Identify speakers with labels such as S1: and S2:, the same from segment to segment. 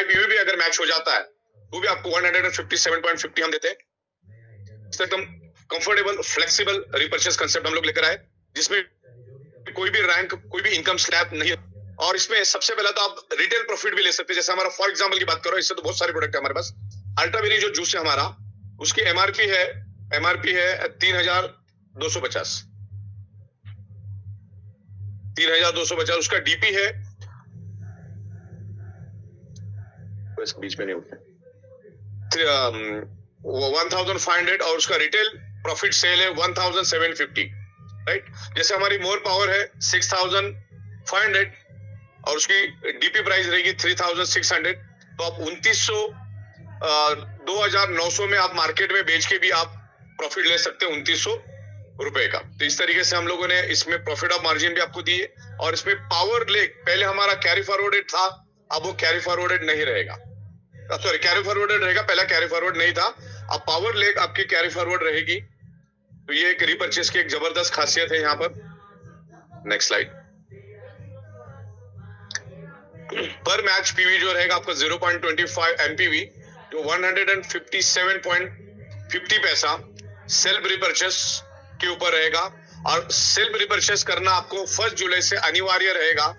S1: PV भी अगर match हो जाता है वो भी आपको 157.50 हम देते हैं। एकदम कंफर्टेबल फ्लेक्सिबल रिपर्चेस कंसेप्ट हम लोग लेकर आए, जिसमें कोई भी रैंक, कोई भी इनकम स्लैब नहीं है। और इसमें सबसे पहला तो आप रिटेल प्रॉफिट भी ले सकते हैं। जैसे हमारा फॉर एग्जांपल की बात करो, इससे तो बहुत सारे प्रोडक्ट है हमारे पास। अल्ट्रावेरी जो जूस है हमारा, उसकी एमआरपी है 3250, 3250। उसका डीपी है, बीच में नहीं उठे, 1500 और उसका रिटेल प्रॉफिट सेल है 1750, राइट। जैसे हमारी मोर पावर है 6500 और उसकी डीपी प्राइस रहेगी 3600, तो आप 2900 में आप मार्केट में बेच के भी आप प्रॉफिट ले सकते हैं 2900 रुपए का। तो इस तरीके से हम लोगों ने इसमें प्रॉफिट ऑफ मार्जिन भी आपको दिए। और इसमें पावर लेग पहले हमारा कैरी फॉरवर्डेड था, अब वो कैरी फॉरवर्डेड नहीं रहेगा, सॉरी कैरी फॉरवर्डेड रहेगा, पहला कैरी फॉरवर्ड नहीं था, अब पावर लेग आपकी कैरी फॉरवर्ड रहेगी। तो ये एक रिपर्चेस की एक जबरदस्त खासियत है यहाँ पर। Next slide. पर मैच पीवी जो रहेगा आपका 0.25 एमपीवी, जो 157.50 पैसा सेल्फ रिपर्चेस के ऊपर रहेगा। और सेल्फ रिपर्चेस करना आपको 1 जुलाई से अनिवार्य रहेगा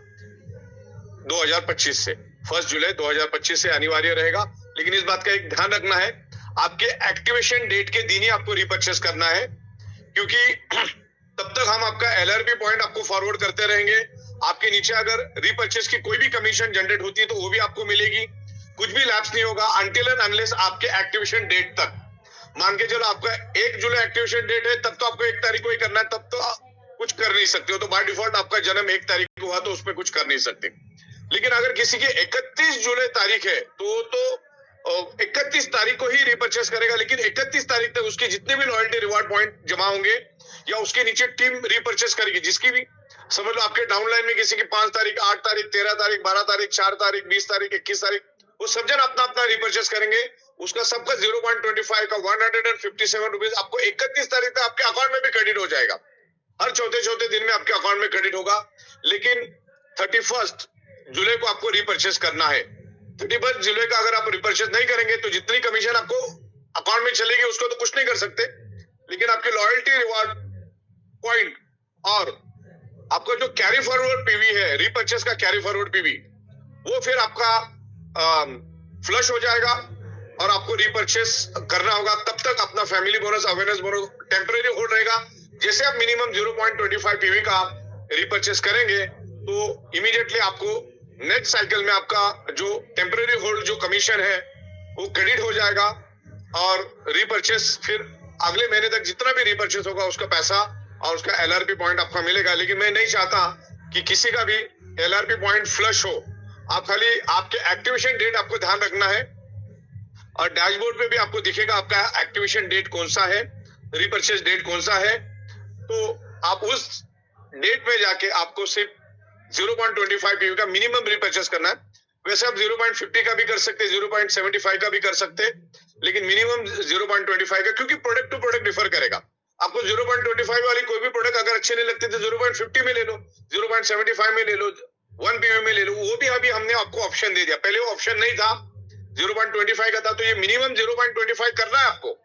S1: 2025 से, 1 जुलाई 2025 से अनिवार्य रहेगा। लेकिन इस बात का एक ध्यान रखना है, आपके एक्टिवेशन डेट के दिन ही आपको रिपर्चेस करना है, क्योंकि तब तक हम आपका एलआरपी पॉइंट आपको फॉरवर्ड करते रहेंगे। आपके नीचे अगर रिपर्चेस की कोई भी कमीशन जनरेट होती है तो वो भी आपको मिलेगी, कुछ भी लैप्स नहीं होगा अनटिल एंड अनलेस आपके एक्टिवेशन डेट तक। मान के चलो आपका 1 जुलाई एक्टिवेशन डेट है, तब तो आपको 1 तारीख को ही करना है, तब तो कुछ कर नहीं सकते हो। तो बाय डिफॉल्ट आपका जन्म 1 तारीख को हुआ तो उसमें कुछ कर नहीं सकते। लेकिन अगर किसी की 31 जुलाई तारीख है तो 31 तारीख को ही रिपर्चेस करेगा, लेकिन 31 तारीख तक उसके जितने भी लॉयल्टी रिवार्ड पॉइंट जमा होंगे या उसके नीचे टीम रिपर्चेस करेगी, जिसकी भी समझ लो आपके डाउनलाइन में किसी की 5 तारीख, 8 तारीख, 13 तारीख, 12 तारीख, 4 तारीख, 20 तारीख, 21 तारीख, वो सब जन अपना अपना रिपर्चेस करेंगे। उसका सबका 0.25 का 157 रुपीज आपको 31 तारीख तक आपके अकाउंट में भी क्रेडिट हो जाएगा। हर चौथे दिन में आपके अकाउंट में क्रेडिट होगा। लेकिन 31 जुलाई को आपको रिपर्चेस करना है। 31 जुलाई का अगर आप रिपर्चेस नहीं करेंगे तो जितनी कमीशन आपको अकाउंट में चलेगी उसको तो कुछ नहीं कर सकते, लेकिन आपके लॉयल्टी रिवार्ड पॉइंट और आपका जो कैरी फॉरवर्ड पीवी है, रिपर्चेस का कैरी फॉरवर्ड पीवी, वो फिर आपका फ्लश हो जाएगा और आपको रिपर्चेस करना होगा। तब तक अपना family bonus, awareness bonus temporary hold रहेगा। जैसे आप मिनिमम 0.25 पीवी का रिपर्चेस करेंगे तो इमीडिएटली आपको नेक्स्ट साइकिल में आपका जो टेम्परेरी होल्ड जो कमीशन है वो क्रेडिट हो जाएगा और रिपर्चेस फिर अगले महीने तक जितना भी रिपर्चेस होगा उसका पैसा और उसका एलआरपी पॉइंट आपका मिलेगा। लेकिन मैं नहीं चाहता कि किसी का भी एलआरपी पॉइंट फ्लश हो। आप खाली आपके एक्टिवेशन डेट आपको ध्यान रखना है और डैशबोर्ड पे भी आपको दिखेगा आपका एक्टिवेशन डेट कौन सा है, रिपर्चेस डेट कौन सा है। तो आप उस डेट में जाके आपको सिर्फ 0.25 पीवी का मिनिमम रिपर्चेस करना है। वैसे आप 0.50 का भी कर सकते हैं, 0.75 का भी कर सकते हैं, लेकिन मिनिमम 0.25 का, क्योंकि प्रोडक्ट टू प्रोडक्ट डिफर करेगा। आपको 0.25 वाली कोई भी प्रोडक्ट अगर अच्छे नहीं लगते तो 0.50 में ले लो, 0.75 में ले लो, 1 पीवी में ले लो। वो भी अभी हमने आपको ऑप्शन दे दिया, पहले वो ऑप्शन नहीं था, 0.25 का था। तो ये मिनिमम 0.25 करना है आपको,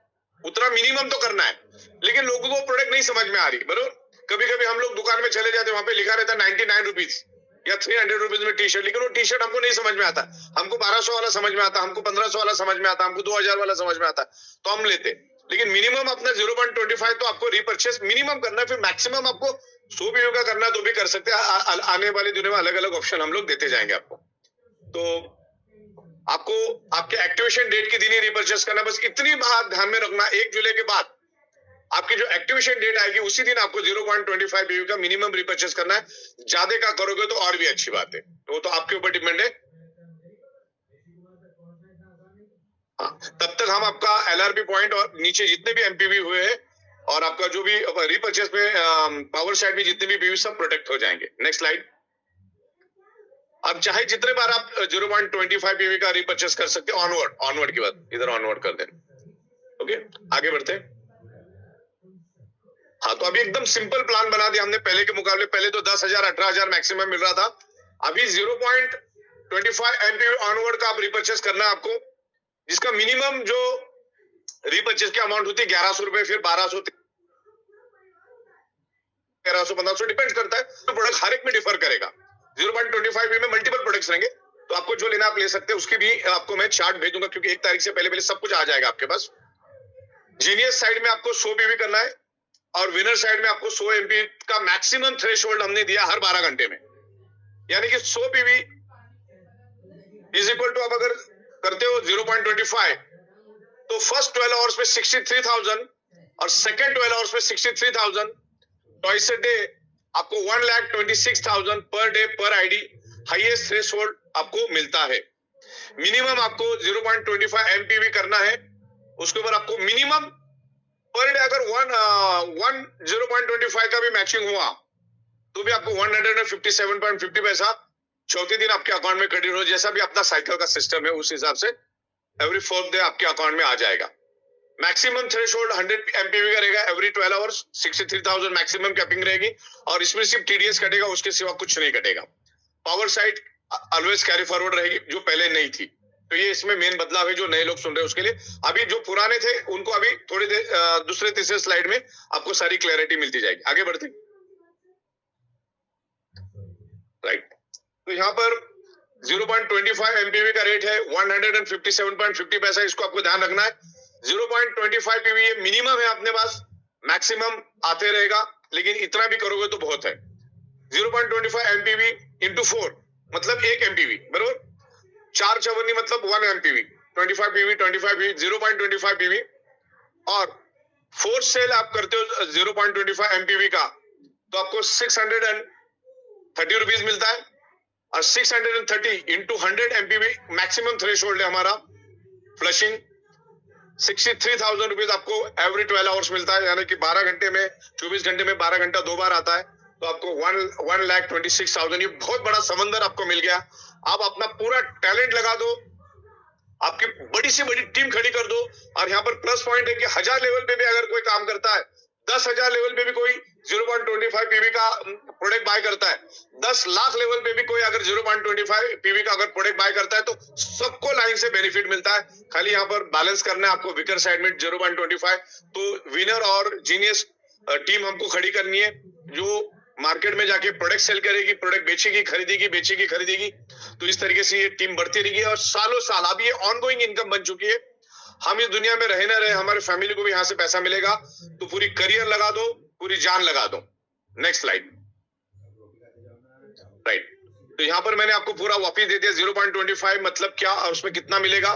S1: उतना मिनिमम तो करना है। लेकिन लोगों को प्रोडक्ट नहीं समझ में आ रही, बरोबर। कभी कभी हम लोग दुकान में चले जाते, वहां पे लिखा रहता 99 रुपीज या 300 रुपीज में टी शर्ट, लेकिन वो टी शर्ट हमको नहीं समझ में आता। हमको 1200 वाला समझ में आता, हमको 1500 वाला समझ में आता, हमको 2000 वाला समझ में आता, तो हम लेते। लेकिन मिनिमम अपना 0.25 तो आपको रिपर्चेस मिनिमम करना है। फिर मैक्सिमम आपको 100 पीवी का करना है तो भी कर सकते हैं। आने वाली दिनों में अलग अलग ऑप्शन हम लोग देते जाएंगे आपको। तो आपको आपके एक्टिवेशन डेट के दिन ही रिपर्चेस करना, बस इतनी बात ध्यान में रखना। 1 जुलाई के बाद आपकी जो एक्टिवेशन डेट आएगी उसी दिन आपको 0.25 पीवी का मिनिमम रिपर्चेस करना है। ज्यादा का करोगे तो और भी अच्छी बात है, वो तो आपके ऊपर डिपेंड है। तब तक हम आपका एलआरपी पॉइंट और नीचे जितने भी एमपीवी हुए हैं और आपका जो भी रिपर्चेस में पावर साइड में जितने भी पीवी सब प्रोटेक्ट हो जाएंगे। Next slide. अब चाहे जितने बार आप 0.25 पीवी का रिपर्चेस कर सकते हैं। ऑनवर्ड की बात इधर ऑनवर्ड कर दें। ओके, आगे बढ़ते हैं। हाँ, तो अभी एकदम सिंपल प्लान बना दिया हमने पहले के मुकाबले। पहले तो 10,000 18,000 मैक्सिमम मिल रहा था, अभी 25 एमपीवी ऑनवर्ड का आप रिपर्चेस करना है आपको, जिसका मिनिमम जो रिपर्चेस की अमाउंट होती है 1100 रुपए, फिर 1200, 1300, 1500 डिपेंड करता है। तो प्रोडक्ट हर एक में डिफर करेगा। 0.25 में मल्टीपल प्रोडक्ट्स रहेंगे, तो आपको जो लेना आप ले सकते हैं। उसकी भी आपको मैं चार्ट भेजूंगा, क्योंकि 1 तारीख से पहले सब कुछ आ जाएगा आपके पास। जीनियस साइड में आपको 100 पीवी करना है, और विनर साइड में आपको 100 एमपी का मैक्सिमम थ्रेशोल्ड हमने दिया हर 12 घंटे में, यानी कि 100 पीवी इज इक्वल टू, आप अगर करते हो 0.25, तो फर्स्ट 12 आवर्स में 63,000 और सेकेंड 12 आवर्स में 63,000, ट्वाइस अ डे आपको 1,26,000 पर डे पर आईडी हाईएस्ट थ्रेशोल्ड आपको मिलता है। मिनिमम आपको 0.25 एमपीवी करना है, उसके ऊपर आपको मिनिमम पर डे अगर 0.25 का भी मैचिंग हुआ तो भी आपको 157.50 पैसा चौथे दिन आपके अकाउंट में क्रेडिट हो। जैसा भी अपना साइकिल का सिस्टम है उस हिसाब से एवरी 4th डे आपके अकाउंट में आ जाएगा। मैक्सिमम थ्रेशोल्ड 100 एमपीवी का रहेगा एवरी 12 आवर्स, 63,000 मैक्सिमम कैपिंग रहेगी, और इसमें सिर्फ टीडीएस कटेगा, उसके सिवा कुछ नहीं कटेगा। Power side always carry forward रहेगी, जो पहले नहीं थी। तो ये इसमें मेन बदलाव है जो नए लोग सुन रहे हैं उसके लिए। अभी जो पुराने थे उनको अभी थोड़ी देर दूसरे तीसरे स्लाइड में आपको सारी क्लैरिटी मिलती जाएगी। आगे बढ़ते, राइट। तो यहाँ पर 0.25 एमपीवी का रेट है 157.50 पैसा, इसको आपको ध्यान रखना है। 0.25 पीवी ये मिनिमम है अपने पास, मैक्सिमम आते रहेगा, लेकिन इतना भी करोगे तो बहुत है। 0.25 एमपीवी इंटू 4 मतलब 1 एमपीवी बरोबर, 4 चवन्नी मतलब 1 एमपीवी, 25 पीवी 25 पीवी 0.25 पीवी, और 4 सेल आप करते हो 0.25 एमपीवी का, तो आपको 630 रुपीज मिलता है। और 630 इंटू 100 एमपीवी मैक्सिमम थ्रेशोल्ड है हमारा फ्लशिंग, 63,000 रुपीज आपको एवरी 12 आवर्स मिलता है, यानी कि 12 घंटे में 24 घंटे में 12 घंटा 2 बार आता है, तो आपको 1,26,000। ये बहुत बड़ा समंदर आपको मिल गया। आप अपना पूरा टैलेंट लगा दो, आपकी बड़ी से बड़ी टीम खड़ी कर दो, और यहाँ पर प्लस पॉइंट है कि 1000 लेवल पे भी अगर कोई काम करता है, 10,000 लेवल पे भी कोई 0.25 पीवी का प्रोडक्ट बाय करता है, 10 लाख लेवल पे भी कोई अगर 0.25 पीवी का अगर प्रोडक्ट बाय करता है, तो सबको लाइन से बेनिफिट मिलता है। खाली यहाँ पर बैलेंस करना है आपको विकर साइड में 0.25। तो विनर और जीनियस टीम हमको खड़ी करनी है, जो मार्केट में जाके प्रोडक्ट सेल करेगी, प्रोडक्ट बेचेगी, खरीदेगी। तो इस तरीके से ये टीम बढ़ती रहेगी, और सालों साल अब ये ऑनगोइंग इनकम बन चुकी है। हम इस दुनिया में रहे ना रहे, हमारे फैमिली को भी यहाँ से पैसा मिलेगा, तो पूरी करियर लगा दो, पूरी जान लगा दो। Next slide, right. तो यहाँ पर मैंने आपको पूरा वापिस दे दिया 0.25 मतलब क्या और उसमें कितना मिलेगा।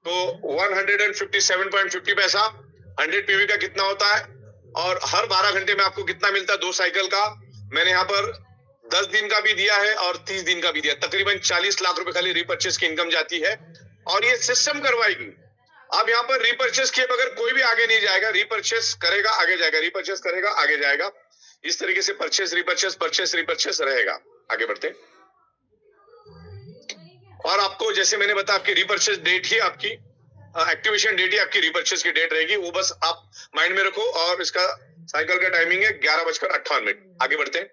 S1: तो 157.50 पैसा 100 पीवी का कितना होता है, और हर 12 घंटे में आपको कितना मिलता है 2 साइकिल का। मैंने यहाँ पर 10 दिन का भी दिया है और 30 दिन का भी दिया, तकरीबन 40 लाख रुपए खाली रिपर्चेस की इनकम जाती है, और ये सिस्टम करवाएगी। अब यहाँ पर रिपर्चेस किए बगैर कोई भी आगे नहीं जाएगा, रिपर्चेस करेगा आगे जाएगा, रिपर्चेस करेगा आगे जाएगा। इस तरीके से परचेस रिपर्चेस रहेगा। आगे बढ़ते, और आपको जैसे मैंने बताया आपकी रिपर्चेस डेट ही आपकी एक्टिवेशन डेट ही आपकी रिपर्चेस की डेट रहेगी, वो बस आप माइंड में रखो। और इसका साइकिल का टाइमिंग है 11:58। आगे बढ़ते हैं।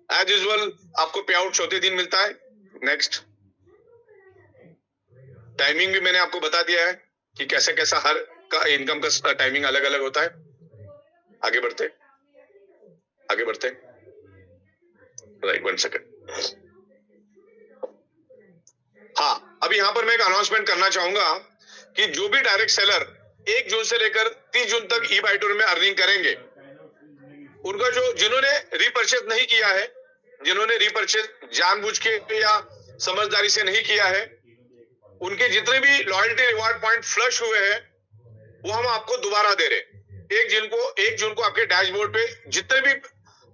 S1: एज यूजुअल आपको पे आउट चौथे दिन मिलता है। नेक्स्ट, टाइमिंग भी मैंने आपको बता दिया है कि कैसे कैसा हर का इनकम का टाइमिंग अलग अलग होता है। आगे बढ़ते राइट, 1 सेकंड। हाँ, अभी यहाँ पर मैं एक अनाउंसमेंट करना चाहूंगा कि जो भी डायरेक्ट सेलर 1 जून से लेकर 30 जून तक ई बाय टूर में अर्निंग करेंगे, उनका जो जिन्होंने रीपरचेज नहीं किया है, जिन्होंने रीपरचेज जानबूझ के या समझदारी से नहीं किया है, उनके जितने भी लॉयल्टी रिवार्ड पॉइंट फ्लश हुए हैं वो हम आपको दोबारा दे रहे। 1 जून को आपके डैशबोर्ड पे जितने भी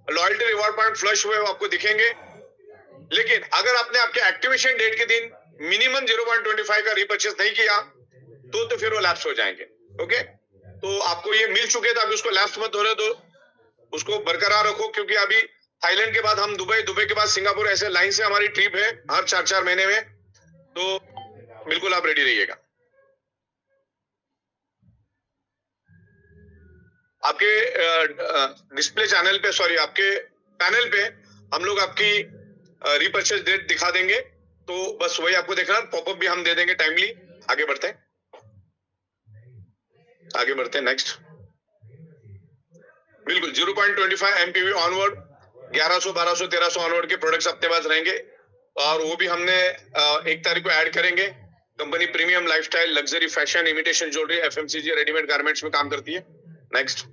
S1: लॉयल्टी रिवार्ड पॉइंट फ्लश हुए वो आपको दिखेंगे। लेकिन अगर आपने आपके एक्टिवेशन डेट के दिन मिनिमम 0.25 का रीपरचेज नहीं किया तो फिर वो लैप्स हो जाएंगे। ओके, तो आपको ये मिल चुके थे, अभी उसको लैप्स मत होने दो, उसको बरकरार रखो, क्योंकि अभी थाईलैंड के बाद हम दुबई के बाद सिंगापुर, ऐसे लाइन से हमारी ट्रिप है हर 4-4 महीने में। तो बिल्कुल आप रेडी रहिएगा। आपके डिस्प्ले चैनल पे, सॉरी आपके पैनल पे हम लोग आपकी रीपर्चेस डेट दिखा देंगे, तो बस वही आपको देखना, पॉपअप भी हम दे देंगे टाइमली। आगे बढ़ते हैं, आगे बढ़ते हैं, नेक्स्ट। बिल्कुल 0.25 एमपीवी ऑनवर्ड, 1100, 1200, 1300 ऑनवर्ड के प्रोडक्ट्स अपने पास रहेंगे, और वो भी हमने 1 तारीख को ऐड करेंगे। Company premium lifestyle, luxury fashion, imitation jewellery, FMCG, readymade garments में काम करती है। Next,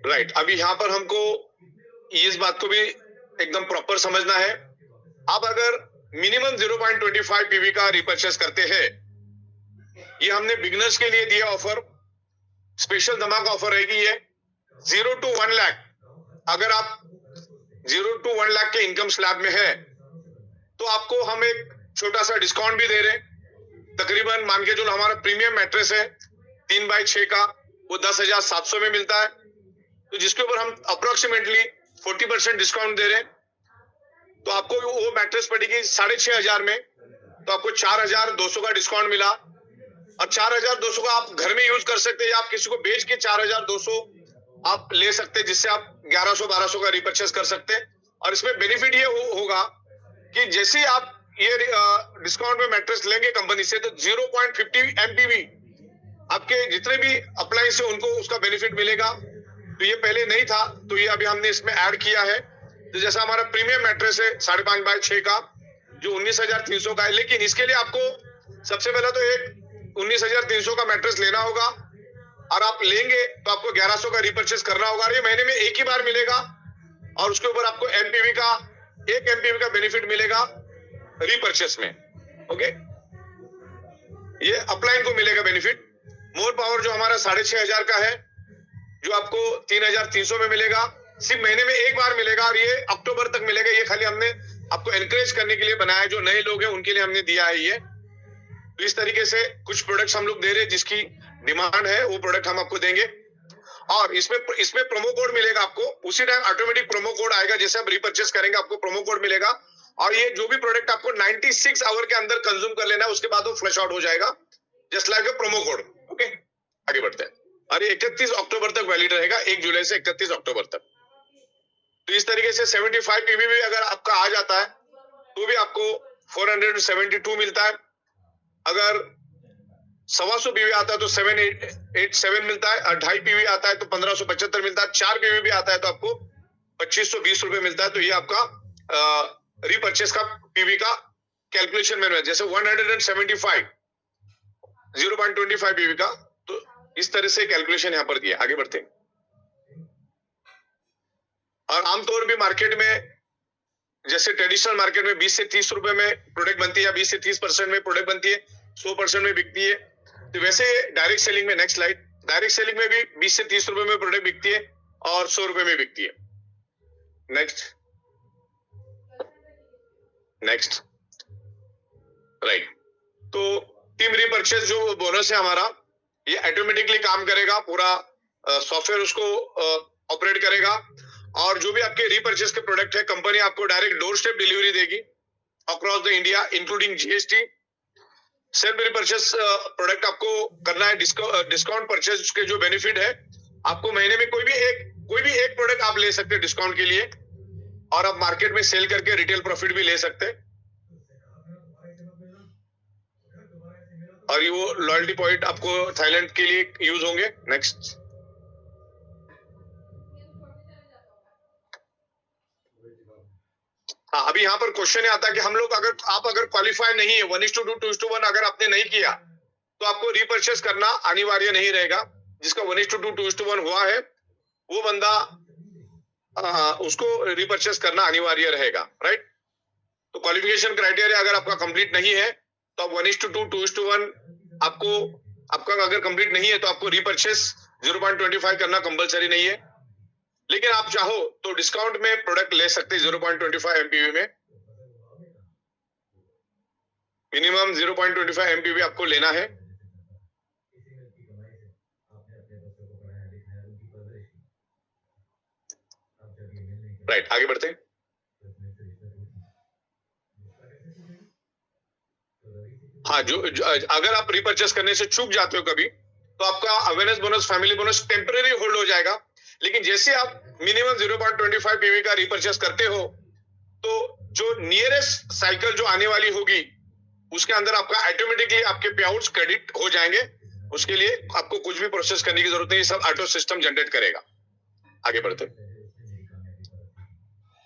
S1: right. अभी यहाँ पर हमको इस बात को भी एकदम प्रॉपर समझना है। आप अगर मिनिमम 0.25 पीवी का रिपर्चेस करते हैं, ये हमने बिगनर्स के लिए दिया ऑफर, स्पेशल धमाका ऑफर रहेगी ये 0 to 1 लाख। अगर आप 0 to 1 लाख के इनकम स्लैब में है तो आपको हम एक छोटा सा डिस्काउंट भी दे रहे हैं। तकरीबन मान के जो हमारा प्रीमियम मैट्रेस है 3x6 का, वो 10,700 में मिलता है, तो जिसके ऊपर हम अप्रोक्सीमेटली 40% डिस्काउंट दे रहे हैं। तो आपको वो मैट्रेस पड़ेगी 6,500 में, तो आपको 4,200 का डिस्काउंट मिला। और 4,200 का आप घर में यूज कर सकते हैं, या आप किसी को बेच के 4,200 आप ले सकते हैं, जिससे आप 1100-1200 का रिपर्चेस कर सकते हैं। और इसमें बेनिफिट ये होगा कि जैसे आप ये डिस्काउंट में मैट्रेस लेंगे कंपनी से, तो 0.50 एमपीवी आपके जितने भी अप्लायंस है उनको उसका बेनिफिट मिलेगा। तो ये पहले नहीं था, तो ये अभी हमने इसमें ऐड किया है। तो जैसा हमारा प्रीमियम मैट्रेस है 5.5x6 का, जो 19,300 का है, लेकिन इसके लिए आपको सबसे पहले तो एक 19,300 का मैट्रेस लेना होगा, और आप लेंगे तो आपको 1100 का रिपर्चेस करना होगा। ये महीने में एक ही बार मिलेगा, और उसके ऊपर आपको एमपीवी का 1 एमपीवी का बेनिफिट मिलेगा रिपर्चेस में। ओके, ये अपलाइन को मिलेगा बेनिफिट। मोर पावर जो हमारा 6,500 का है, जो आपको 3,300 में मिलेगा, सिर्फ महीने में एक बार मिलेगा, और ये अक्टूबर तक मिलेगा। ये खाली हमने आपको एनकरेज करने के लिए बनाया है, जो नए लोग हैं उनके लिए हमने दिया है ये। तो इस तरीके से कुछ प्रोडक्ट्स हम लोग दे रहे हैं, जिसकी डिमांड है वो प्रोडक्ट हम आपको देंगे। और इसमें प्रोमो कोड मिलेगा आपको, उसी टाइम ऑटोमेटिक प्रोमो कोड आएगा। जैसे आप रिपर्चेस करेंगे आपको प्रोमो कोड मिलेगा, और ये जो भी प्रोडक्ट आपको 96 आवर के अंदर कंज्यूम कर लेना है, उसके बाद वो फ्लैश आउट हो जाएगा, जस्ट लाइक अ प्रोमो कोड। ओके, आगे बढ़ते हैं। और ये 31 अक्टूबर तक वैलिड रहेगा, 1 जुलाई से 31 अक्टूबर तक। तो इस तरीके से 75 पीवी भी अगर आपका आ जाता है तो भी आपको 472 मिलता है। अगर 125 पीवी आता है तो 787 मिलता है, और 2.5 पीवी आता है तो 1575 मिलता है, 4 पीवी भी आता है तो आपको 2520 रुपए मिलता है। तो ये आपका रिपर्चेस का पीवी का कैलकुलेशन में, जैसे 175 0.25 पीवी का, तो इस तरह से कैलकुलेशन यहाँ पर दिया। आगे बढ़ते हैं। और आमतौर भी मार्केट में, जैसे ट्रेडिशनल मार्केट में 20 से 30 रुपए में प्रोडक्ट बनती है, या 20 से 30% में प्रोडक्ट बनती है, 100% में बिकती है। तो वैसे डायरेक्ट सेलिंग में, नेक्स्ट स्लाइड, डायरेक्ट सेलिंग में भी 20 से 30 रुपए में प्रोडक्ट बिकती है, और 100 रुपए में बिकती है। Next, next, right. तो टीम रिपर्चेस जो बोनस है हमारा, ये ऑटोमेटिकली काम करेगा, पूरा सॉफ्टवेयर उसको ऑपरेट करेगा। और जो भी आपके रिपर्चेस के प्रोडक्ट है, कंपनी आपको डायरेक्ट डोर स्टेप डिलीवरी देगी across the India, including GST. Self repurchase product आपको करना है, डिस्काउंट परचेज के जो बेनिफिट है, आपको महीने में कोई भी एक प्रोडक्ट आप ले सकते हैं डिस्काउंट के लिए, और आप मार्केट में सेल करके रिटेल प्रॉफिट भी ले सकते हैं। और ये वो लॉयल्टी पॉइंट आपको थाईलैंड के लिए यूज होंगे। नेक्स्ट, हाँ, अभी यहाँ पर क्वेश्चन आता है कि हम लोग अगर क्वालिफाई नहीं है, 1:2, 2:1 अगर आपने नहीं किया, तो आपको रिपर्चेस करना अनिवार्य नहीं रहेगा। जिसका 1:2, 2:1 हुआ है, वो बंदा उसको रिपर्चेस करना अनिवार्य रहेगा, राइट। तो क्वालिफिकेशन क्राइटेरिया अगर आपका कंप्लीट नहीं है, तो आप 1:2, 2:1 आपका अगर कंप्लीट नहीं है, तो आपको रिपर्चेस 0.25 करना कंपलसरी नहीं है। लेकिन आप चाहो तो डिस्काउंट में प्रोडक्ट ले सकते हैं 0.25 एमपीवी में। मिनिमम 0.25 एमपीवी आपको लेना है। राइट, आगे बढ़ते हैं। हाँ, जो अगर आप रिपर्चेस करने से चूक जाते हो कभी, तो आपका awareness bonus, family bonus temporary hold हो जाएगा। लेकिन जैसे आप मिनिमम 0.25 पीवी का रिपर्चेस करते हो तो जो नियरेस्ट साइकिल जो आने वाली होगी उसके अंदर आपका ऑटोमेटिकली आपके पे आउट्स क्रेडिट हो जाएंगे। उसके लिए आपको कुछ भी प्रोसेस करने की जरूरत नहीं, सब ऑटो सिस्टम जनरेट करेगा। आगे बढ़ते,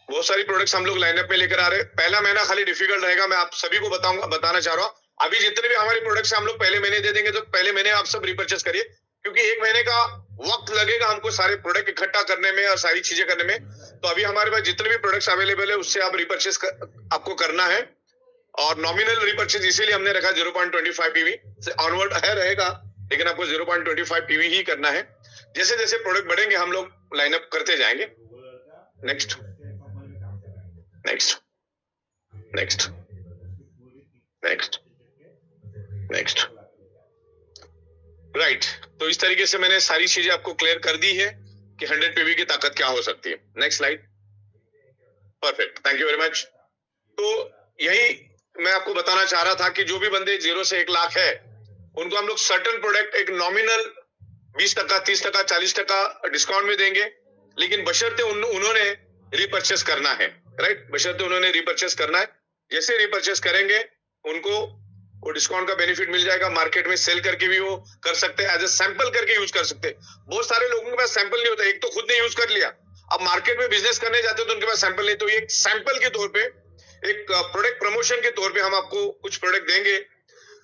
S1: बहुत सारी प्रोडक्ट्स हम लोग लाइनअप में लेकर आ रहे हैं। पहला महीना खाली डिफिकल्ट रहेगा, मैं आप सभी को बताना चाह रहा हूँ। अभी जितने भी हमारी प्रोडक्ट्स हम लोग पहले महीने दे देंगे, तो पहले महीने आप सब रिपर्चेस करिए, क्योंकि एक महीने का वक्त लगेगा हमको सारे प्रोडक्ट इकट्ठा करने में और सारी चीजें करने में। तो अभी हमारे पास जितने भी प्रोडक्ट्स अवेलेबल है उससे आप रिपर्चेस आपको करना है, और नॉमिनल रिपर्चेस इसीलिए हमने रखा 0.25 पीवी से ऑनवर्ड है रहेगा, लेकिन आपको 0.25 पीवी ही करना है। जैसे जैसे प्रोडक्ट बढ़ेंगे हम लोग लाइनअप करते जाएंगे। Next next next next next right. तो इस तरीके से मैंने सारी चीजें आपको क्लियर कर दी है कि 100 पीवी की ताकत क्या हो सकती है। Next slide. Perfect, thank you very much. तो यही मैं आपको बताना चाह रहा था कि जो भी बंदे 0 से 1 लाख है उनको हम लोग सर्टेन प्रोडक्ट एक नॉमिनल 20%, 30%, 40% डिस्काउंट में देंगे, लेकिन बशर्ते उन्होंने रिपर्चेस करना है। राइट, बशर्ते उन्होंने रिपर्चेस करना है। जैसे रिपर्चेस करेंगे उनको वो डिस्काउंट का बेनिफिट मिल जाएगा। मार्केट में सेल करके भी वो कर सकते हैं, एज ए सैंपल करके यूज कर सकते हैं। बहुत सारे लोगों के पास सैंपल नहीं होता, एक तो खुद ने यूज कर लिया, अब मार्केट में बिजनेस करने जाते हो तो उनके पास सैंपल नहीं। तो ये सैंपल के तौर पे, एक प्रोडक्ट प्रमोशन के तौर पे हम आपको कुछ प्रोडक्ट देंगे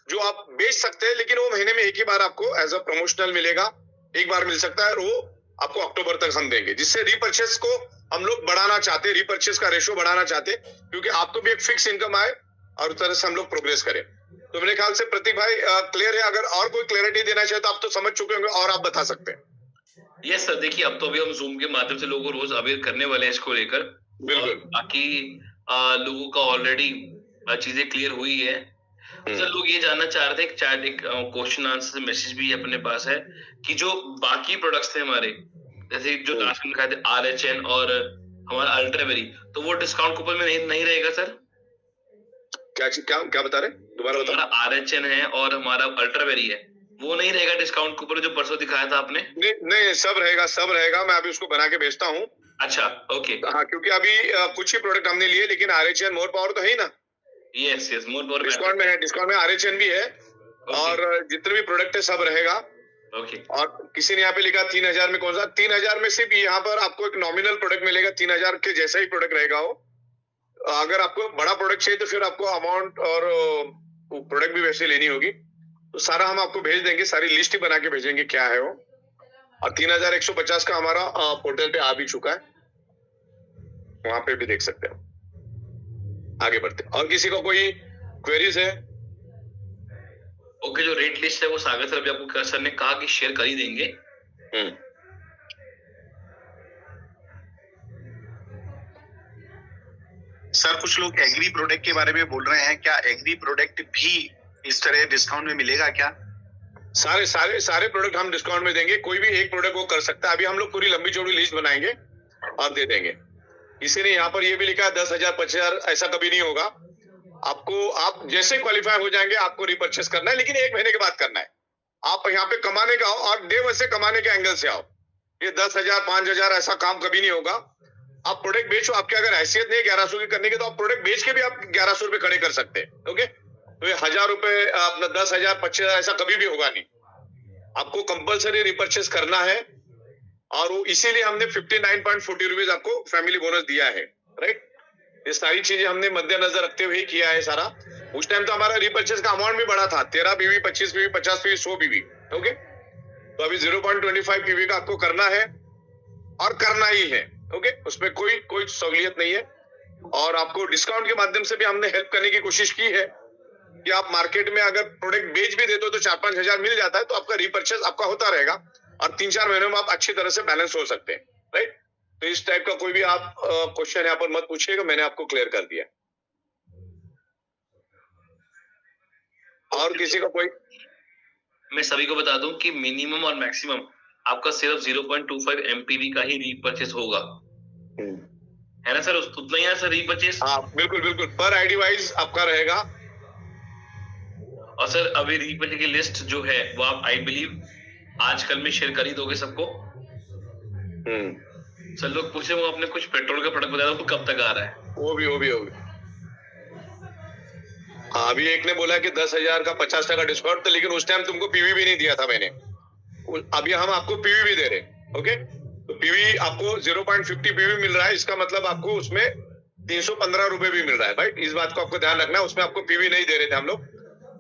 S1: जो आप बेच सकते हैं, लेकिन वो महीने में एक ही बार आपको एज अ प्रमोशनल मिलेगा, एक बार मिल सकता है, और वो आपको अक्टूबर तक हम देंगे, जिससे रिपर्चेस को हम लोग बढ़ाना चाहते हैं, रिपर्चेस का रेशियो बढ़ाना चाहते हैं, क्योंकि आपको भी एक फिक्स इनकम आए और उस तरह से हम लोग प्रोग्रेस करें। तो मेरे ख्याल से प्रतीक भाई क्लियर है। अगर और कोई क्लैरिटी देना चाहे तो आप तो समझ चुके होंगे, और आप बता सकते हैं।
S2: यस सर, देखिए अब तो अभी हम जूम के माध्यम से लोगों को रोज अवेयर करने वाले हैं इसको लेकर।
S1: बिल्कुल,
S2: बाकी लोगों का ऑलरेडी चीजें क्लियर हुई है। सर लोग ये जानना चाह रहे थे, एक क्वेश्चन आंसर मैसेज भी अपने पास है कि जो बाकी प्रोडक्ट्स थे हमारे, जैसे जो लास्ट में लिखा था RHN और हमारा अल्ट्रावेरी, तो वो डिस्काउंट कूपन में नहीं रहेगा सर?
S1: क्या क्या क्या बता रहे, दोबारा बताओ।
S2: हमारा RHN है और हमारा अल्ट्रावेरी है, वो नहीं रहेगा डिस्काउंट कूपन जो परसों दिखाया था आपने?
S1: नहीं, सब रहेगा, सब रहेगा। मैं अभी उसको बना के भेजता हूँ।
S2: अच्छा, ओके।
S1: हाँ, क्योंकि अभी कुछ ही प्रोडक्ट हमने लिए, लेकिन RHN मोर पावर तो है ही ना।
S2: Yes yes, more power
S1: discount में है, डिस्काउंट में RHN भी है, और जितने भी प्रोडक्ट है सब रहेगा।
S2: ओके।
S1: और किसी ने यहाँ पे लिखा 3000 में, कौन सा 3000 में? सिर्फ यहाँ पर आपको एक नॉमिनल प्रोडक्ट मिलेगा, 3000 के जैसा ही प्रोडक्ट रहेगा वो। अगर आपको बड़ा प्रोडक्ट चाहिए तो फिर आपको अमाउंट और प्रोडक्ट भी वैसे लेनी होगी। तो सारा हम आपको भेज देंगे, सारी लिस्ट ही बना के भेजेंगे क्या है वो। और 3150 का हमारा पोर्टल पे आ भी चुका है, वहां पे भी देख सकते हैं। आगे बढ़ते, और किसी को कोई क्वेरीज है?
S2: ओके, जो रेट लिस्ट है वो सागर सर अभी आपको सर ने कहा कि शेयर कर ही देंगे।
S3: सर कुछ लोग एग्री प्रोडक्ट के बारे में बोल रहे हैं, क्या एग्री प्रोडक्ट भी इस तरह डिस्काउंट में मिलेगा क्या?
S1: सारे प्रोडक्ट हम डिस्काउंट में देंगे, कोई भी एक प्रोडक्ट वो कर सकता है। अभी हम लोग पूरी लंबी चौड़ी लिस्ट बनाएंगे और दे देंगे। किसी ने यहाँ पर ये भी लिखा 10,000 25,000, ऐसा कभी नहीं होगा। आपको, आप जैसे क्वालिफाई हो जाएंगे आपको रिपर्चेस करना है, लेकिन 1 महीने के बाद करना है। आप यहाँ पे कमाने का आओ और डे वन से कमाने के एंगल से आओ। ये 10,000 5,000 ऐसा काम कभी नहीं होगा। आप प्रोडक्ट बेचो, आपकी अगर हैसियत नहीं है 1100 की करने की, तो आप प्रोडक्ट बेच के भी आप 1100 रुपए खड़े कर सकते हैं। ओके, तो ये 1000 रुपए, अपना 10,000 25,000 ऐसा कभी भी होगा नहीं। आपको कंपलसरी रिपर्चेस करना है, और वो इसीलिए हमने 59.40 रुपीज आपको फैमिली बोनस दिया है। राइट, ये सारी चीजें हमने मद्देनजर रखते हुए किया है सारा। उस टाइम तो हमारा रिपर्चेस का अमाउंट भी बड़ा था, 13 PV, 25 PV, 50 PV, 100 PV. Okay, तो अभी 0.25 पीवी का आपको करना है, और करना ही है। ओके, उसमें कोई सहूलियत नहीं है। और आपको डिस्काउंट के माध्यम से भी हमने हेल्प करने की कोशिश की है कि आप मार्केट में अगर प्रोडक्ट बेच भी देते हो तो 4-5 हजार मिल जाता है, तो आपका रिपर्चेस आपका होता रहेगा, और 3-4 महीनों में आप अच्छी तरह से बैलेंस हो सकते हैं। राइट, तो इस टाइप का कोई भी आप क्वेश्चन यहाँ पर मत पूछिएगा, मैंने आपको क्लियर कर दिया। और किसी का कोई?
S2: मैं सभी को बता दूं कि मिनिमम और मैक्सिमम आपका सिर्फ 0.25 MPV का ही रीपर्चेस होगा, है ना सर? उतना ही है सर रीपर्चेस।
S1: हाँ, बिल्कुल पर आईडी वाइज आपका रहेगा।
S2: और सर अभी रीपर्चेस की लिस्ट जो है वो आप आई बिलीव आजकल में शेयर कर ही दोगे सबको? सर लोग पूछे वो आपने कुछ पेट्रोल का प्रोडक्ट बताया, वो कब तक आ रहा है?
S1: वो भी हाँ, अभी एक ने बोला कि 10,000 का 50% डिस्काउंट था, लेकिन उस टाइम तुमको पीवी भी नहीं दिया था मैंने। अभी हम आपको पीवी भी दे रहे, ओके? तो पीवी आपको 0.50 पीवी मिल रहा है, इसका मतलब आपको उसमें 315 रुपए भी मिल रहा है भाई। इस बात को आपको ध्यान रखना है, उसमें आपको पीवी नहीं दे रहे थे हम लोग,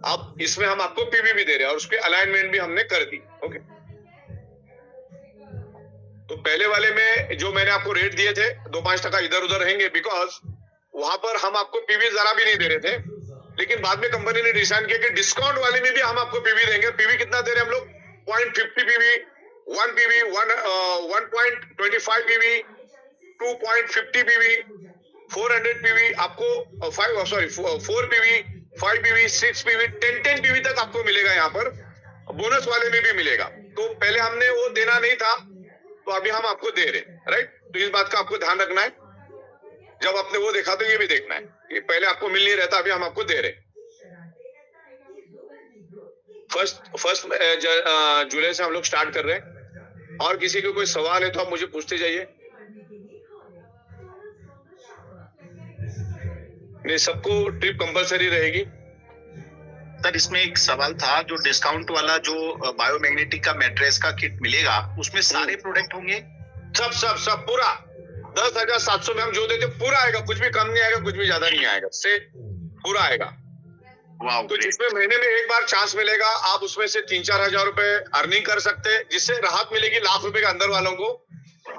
S1: अब इसमें हम आपको पीवी भी दे रहे हैं और उसके अलाइनमेंट भी हमने कर दी, ओके? तो पहले वाले में जो मैंने आपको रेट दिए थे 2-5% इधर उधर रहेंगे, बिकॉज वहां पर हम आपको पीवी जरा भी नहीं दे रहे थे, लेकिन बाद में कंपनी ने डिसाइड किया कि डिस्काउंट वाले में भी हम आपको पीवी देंगे। पीवी कितना दे रहे हैं हम लोग? 0.50 PV, 1 PV, 1.25 PV, 2.50 PV, 400 PV आपको 4 पीवी, 5 पीवी, 6 पीवी, 10 पीवी तक आपको मिलेगा यहाँ पर। बोनस वाले में भी मिलेगा। तो पहले हमने वो देना नहीं था, तो अभी हम आपको दे रहे, राइट? तो इस बात का आपको ध्यान रखना है, जब आपने वो देखा तो ये भी देखना है कि पहले आपको मिल नहीं रहता, अभी हम आपको दे रहे। फर्स्ट जुलाई से हम लोग स्टार्ट कर रहे हैं। और किसी को कोई सवाल है तो आप मुझे पूछते जाइए। नहीं, सबको ट्रिप कंपलसरी रहेगी।
S3: सर इसमें एक सवाल था, जो डिस्काउंट वाला जो बायोमैग्नेटिक का मैट्रेस का किट मिलेगा, उसमें सारे प्रोडक्ट होंगे?
S1: सब पूरा 10,700 में हम जो देते पूरा आएगा, कुछ भी कम नहीं आएगा, कुछ भी ज्यादा नहीं आएगा, से पूरा आएगा। तो जिसमें महीने में एक बार चांस मिलेगा, आप उसमें से 3-4 हजार रुपए अर्निंग कर सकते हैं, जिससे राहत मिलेगी लाख रुपए के अंदर वालों को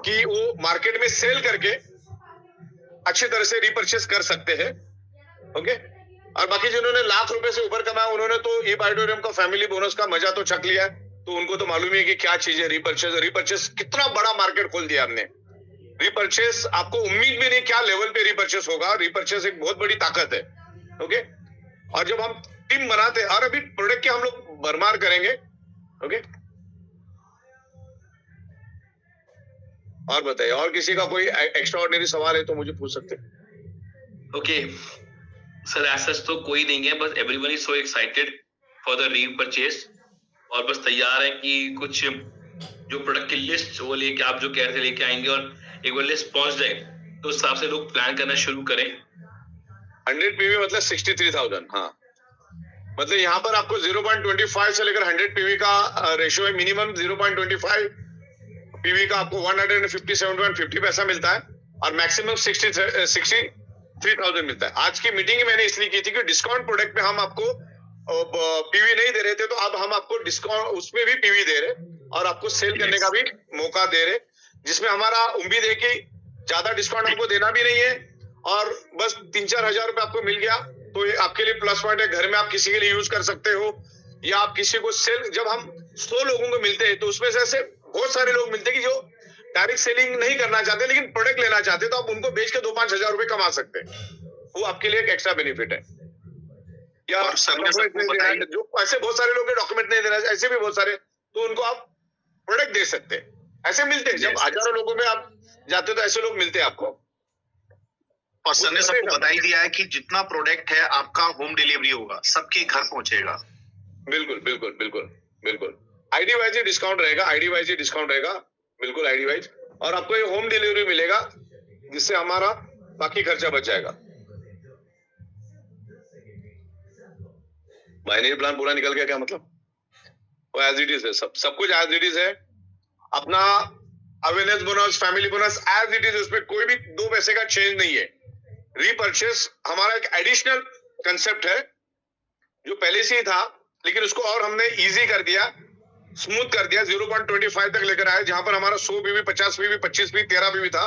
S1: कि वो मार्केट में सेल करके अच्छी तरह से रिपर्चेस कर सकते हैं, ओके? और बाकी जिन्होंने लाख रुपए से ऊपर कमाया, उन्होंने तो ई ऑडिटोरियम का फैमिली बोनस का मजा तो चख लिया है, तो उनको तो मालूम है कि क्या चीज है रिपर्चेस कितना बड़ा मार्केट खोल दिया हमने। रिपर्चेस आपको उम्मीद भी नहीं क्या लेवल पे रिपर्चेस होगा। रिपर्चेस एक बहुत बड़ी ताकत है, ओके? और जब हम टीम बनाते हैं, और अभी प्रोडक्ट के हम लोग भरमार करेंगे, ओके? और बताइए, और किसी का कोई एक्स्ट्रा ऑर्डिनरी सवाल है तो मुझे पूछ सकते हैं।
S2: ओके सर, ऐसा तो कोई नहीं है, बस everyone is so excited for the repurchase, और बस तैयार है कि कुछ जो प्रोडक्ट की लिस्ट वो लेके आप जो कह रहे थे लेके आएंगे, और एक बार लिस्ट पहुंच जाए तो उस हिसाब से लोग प्लान करना शुरू करें।
S1: 100 पीवी मतलब 63,000, हाँ, मतलब यहाँ पर आपको 0.25 से लेकर 100 पीवी का रेशियो है। मिनिमम 0.25 पीवी का आपको 157.50 पैसा मिलता है, और मैक्सिमम 63,000 मिलता है। आज की मीटिंग मैंने इसलिए की थी कि डिस्काउंट प्रोडक्ट पे हम आपको पीवी नहीं दे रहे थे, तो अब हम आपको डिस्काउंट उसमें भी पीवी दे रहे और आपको सेल करने का भी मौका दे रहे, जिसमें हमारा उम्मीद है कि ज्यादा डिस्काउंट हमको देना भी नहीं है, और बस 3-4 हजार रुपए आपको मिल गया तो ये आपके लिए प्लस पॉइंट है। घर में आप किसी के लिए यूज कर सकते हो, या आप किसी को सेल, जब हम 100 लोगों को मिलते हैं तो उसमें से ऐसे बहुत सारे लोग मिलते हैं कि जो डायरेक्ट सेलिंग नहीं करना चाहते लेकिन प्रोडक्ट लेना चाहते हैं, तो आप उनको बेच के 2-5 हजार रुपए कमा सकते हैं। वो आपके लिए एक एक्स्ट्रा बेनिफिट है। या जो ऐसे बहुत सारे लोग डॉक्यूमेंट नहीं देना, ऐसे भी बहुत सारे, तो उनको आप प्रोडक्ट दे सकते हैं। ऐसे मिलते हैं, जब हजारों लोगों में आप जाते तो ऐसे लोग मिलते हैं आपको।
S3: और सर ने सबको बता ही दिया है कि जितना प्रोडक्ट है आपका होम डिलीवरी होगा, सबके घर पहुंचेगा।
S1: बिल्कुल बिल्कुल बिल्कुल बिल्कुल, आईडी वाइज ही डिस्काउंट रहेगा, आईडी वाइज ही डिस्काउंट रहेगा, बिल्कुल आईडी वाइज, और आपको ये होम डिलीवरी मिलेगा, जिससे हमारा बाकी खर्चा बच जाएगा। बाइनरी प्लान पूरा निकल गया क्या? मतलब वो एज इट इज है, सब कुछ एज इट इज है। अपना awareness bonus, family bonus as it is, उसमें कोई भी 2 पैसे का चेंज नहीं है। रीपरचेस हमारा एक एडिशनल कंसेप्ट है जो पहले से ही था, लेकिन उसको और हमने इजी कर दिया, स्मूथ कर दिया, 0.25 तक लेकर आए, जहां पर हमारा 100 पीवी, 50 पीवी, 25 पीवी, 13 पीवी था।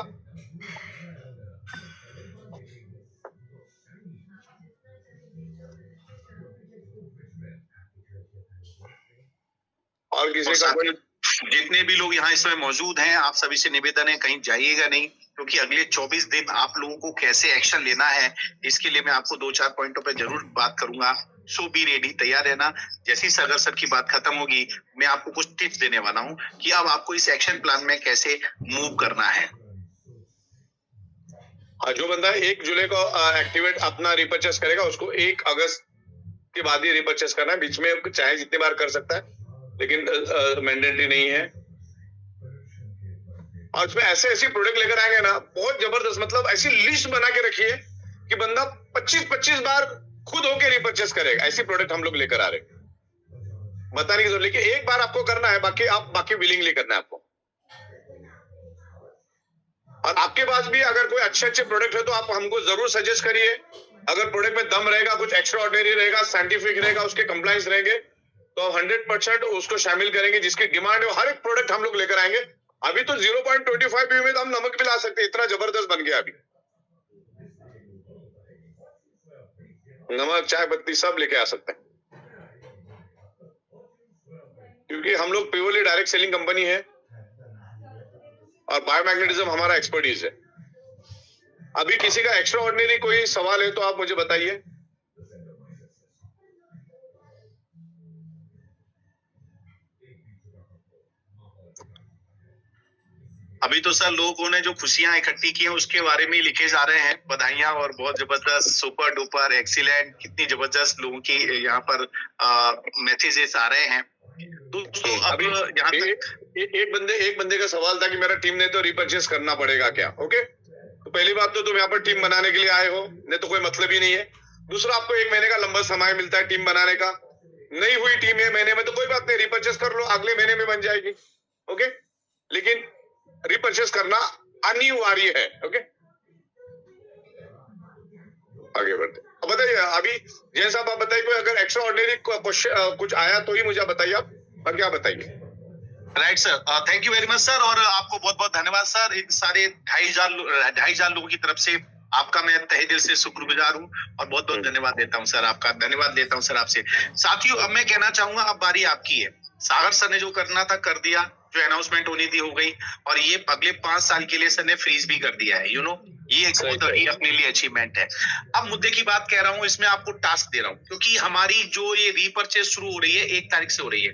S1: और किसी का कोई,
S3: जितने भी लोग यहाँ इस समय मौजूद हैं, आप सभी से निवेदन है कहीं जाइएगा नहीं, क्योंकि अगले 24 दिन आप लोगों को कैसे एक्शन लेना है, इसके लिए मैं आपको 2-4 पॉइंटों पर जरूर बात करूंगा। सो बी रेडी, तैयार रहना। जैसे ही सागर सर की बात खत्म होगी, मैं आपको कुछ टिप्स देने वाला हूँ कि अब आपको इस एक्शन प्लान में कैसे मूव करना है।
S1: जो बंदा 1 जुलाई को एक्टिवेट अपना रिपर्चेस करेगा, उसको 1 अगस्त के बाद ही रिपर्चेस करना है। बीच में चाहे जितने बार कर सकता है, लेकिन मैंडेटरी नहीं है। और उसमें ऐसे ऐसी प्रोडक्ट लेकर आएंगे ना, बहुत जबरदस्त, मतलब ऐसी लिस्ट बना के रखिए कि बंदा 25-25 बार खुद होके रिपर्चेस करेगा। ऐसी प्रोडक्ट हम लोग लेकर आ रहे हैं, बताने की जरूरत, लेकिन एक बार आपको करना है, बाकी विलिंगली करना है आपको। और आपके पास भी अगर कोई अच्छे प्रोडक्ट है तो आप हमको जरूर सजेस्ट करिए। अगर प्रोडक्ट में दम रहेगा, कुछ एक्स्ट्रा ऑर्डिनरी रहेगा, साइंटिफिक रहेगा, उसके कंप्लायंस रहेंगे, तो 100% उसको शामिल करेंगे। जिसकी डिमांड है हर एक प्रोडक्ट हम लोग लेकर आएंगे। अभी तो 0.25 पी में तो हम नमक भी ला सकते हैं, इतना जबरदस्त बन गया अभी। नमक, चाय पत्ती सब लेके आ सकते हैं, क्योंकि हम लोग प्योरली डायरेक्ट सेलिंग कंपनी है और बायोमैग्नेटिज्म हमारा एक्सपर्टीज है। अभी किसी का एक्स्ट्रा ऑर्डिनरी कोई सवाल है तो आप मुझे बताइए।
S3: अभी तो सर लोगों ने जो खुशियां इकट्ठी की हैं उसके बारे में लिखे जा रहे हैं, बधाइयां और बहुत जबरदस्त, सुपर डुपर, एक्सीलेंट, कितनी जबरदस्त लोगों की यहाँ पर मैसेजेस आ रहे हैं। दोस्तों अब यहाँ तक
S1: एक बंदे का सवाल था कि मेरा टीम ने तो रिपर्चेस करना पड़ेगा क्या? ओके, तो पहली बात तो तुम यहाँ पर टीम बनाने के लिए आए हो, नहीं तो कोई मतलब ही नहीं है। दूसरा, आपको 1 महीने का लंबा समय मिलता है टीम बनाने का। नहीं हुई टीम 1 महीने में तो कोई बात नहीं, रिपर्चेस कर लो, अगले महीने में बन जाएगी। ओके, लेकिन रिपर्चेस करना अनिवार्य है। ओके, आगे बढ़ते। अब बताइए, अभी जैसा आप बताइए, कोई अगर एक्स्ट्रा ऑर्डिनरी कुछ आया तो ही मुझे बताइए आप, बाकी आप बताइए।
S3: Right sir, thank you very much sir, और आपको बहुत बहुत धन्यवाद सर। इन सारे 2,500 लोगों की तरफ से आपका मैं तहे दिल से शुक्रगुजार हूँ और बहुत बहुत धन्यवाद देता हूँ सर, आपका धन्यवाद देता हूँ सर आपसे। साथियों, अब मैं कहना चाहूंगा, अब बारी आपकी है। सागर सर ने जो करना था कर दिया, जो अनाउंसमेंट होनी थी हो गई, और ये अगले 5 साल के लिए सर ने फ्रीज भी कर दिया है। ये एक बहुत बड़ी अपने लिए अचीवमेंट है। अब मुद्दे की बात कह रहा हूँ, इसमें आपको टास्क दे रहा हूँ, क्योंकि हमारी जो ये रीपर्चेस शुरू हो रही है 1 तारीख से हो रही है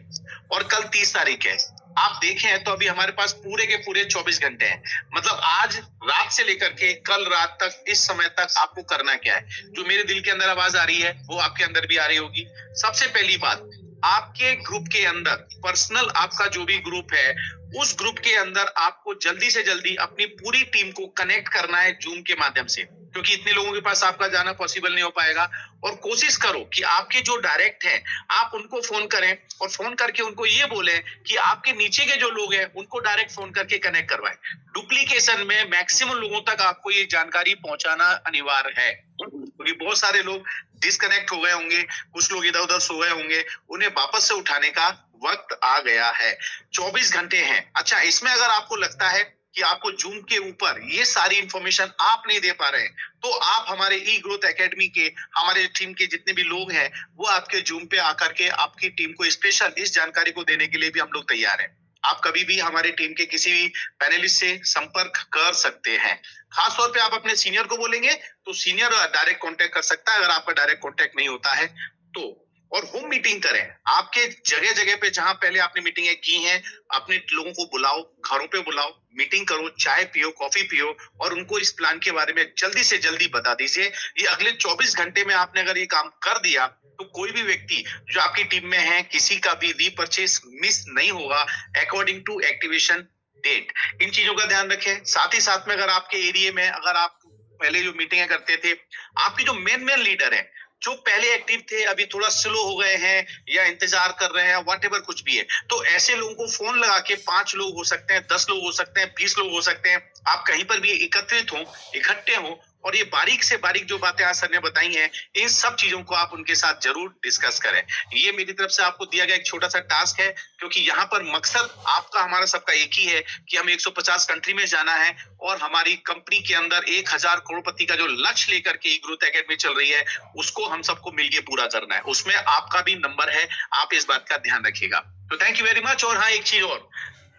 S3: और कल 30 तारीख है। आप देखें तो अभी हमारे पास पूरे के पूरे 24 घंटे हैं। मतलब आज रात से लेकर के कल रात तक, इस समय तक आपको करना क्या है। जो मेरे दिल के अंदर आवाज आ रही है वो आपके अंदर भी आ रही होगी। सबसे पहली बात, आपके ग्रुप के अंदर, पर्सनल आपका जो भी ग्रुप है, उस ग्रुप के अंदर आपको जल्दी से जल्दी अपनी पूरी टीम को कनेक्ट करना है जूम के माध्यम से, क्योंकि इतने लोगों के पास आपका जाना पॉसिबल नहीं हो पाएगा। और कोशिश करो कि आपके जो डायरेक्ट हैं आप उनको फोन करें और फोन करके उनको ये बोलें कि आपके नीचे के जो लोग हैं उनको डायरेक्ट फोन करके कनेक्ट करवाएं। डुप्लीकेशन में मैक्सिमम लोगों तक आपको ये जानकारी पहुंचाना अनिवार्य है, क्योंकि बहुत सारे लोग डिस्कनेक्ट हो गए होंगे, कुछ लोग इधर उधर सो गए होंगे, उन्हें वापस से उठाने का वक्त आ गया है। 24 घंटे हैं। अच्छा, इसमें अगर आपको लगता है कि आपको जूम के ऊपर ये सारी इंफॉर्मेशन आप नहीं दे पा रहे हैं, तो आप हमारे ई ग्रोथ एकेडमी के, हमारे टीम के जितने भी लोग हैं, वो आपके जूम पे आकर के आपकी टीम को स्पेशल इस जानकारी को देने के लिए भी हम लोग तैयार हैं। आप कभी भी हमारे टीम के किसी भी पैनलिस्ट से संपर्क कर सकते हैं। खास तौर पे आप अपने सीनियर को बोलेंगे तो सीनियर डायरेक्ट कांटेक्ट कर सकता है, अगर आपका डायरेक्ट कांटेक्ट नहीं होता है तो। और होम मीटिंग करें, आपके जगह जगह पे जहां पहले आपने मीटिंगें की हैं, अपने लोगों को बुलाओ, घरों पे बुलाओ, मीटिंग करो, चाय पियो, कॉफी पियो और उनको इस प्लान के बारे में जल्दी से जल्दी बता दीजिए। ये अगले 24 घंटे में आपने अगर ये काम कर दिया तो कोई भी व्यक्ति जो आपकी टीम में है, किसी का भी रीपर्चेस मिस नहीं होगा अकॉर्डिंग टू एक्टिवेशन डेट। इन चीजों का ध्यान रखें। साथ ही साथ में अगर आपके एरिया में, अगर आप पहले जो मीटिंगें करते थे, आपके जो मेन लीडर है, जो पहले एक्टिव थे अभी थोड़ा स्लो हो गए हैं या इंतजार कर रहे हैं, व्हाटएवर कुछ भी है, तो ऐसे लोगों को फोन लगा के 5 लोग हो सकते हैं, 10 लोग हो सकते हैं, 20 लोग हो सकते हैं, आप कहीं पर भी एकत्रित हो, इकट्ठे हो और ये बारीक से बारीक जो बातें आज सर ने बताई हैं, इन सब चीजों को आप उनके साथ जरूर डिस्कस करें। ये मेरी तरफ से आपको दिया गया एक छोटा सा टास्क है, क्योंकि यहाँ पर मकसद आपका हमारा सबका एक ही है कि हमें 150 कंट्री में जाना है और हमारी कंपनी के अंदर 1000 करोड़पति का जो लक्ष्य लेकर के ग्रोथ एकेडमी चल रही है, उसको हम सबको मिलकर पूरा करना है। उसमें आपका भी नंबर है, आप इस बात का ध्यान रखिएगा। तो थैंक यू वेरी मच। और हाँ, एक चीज और,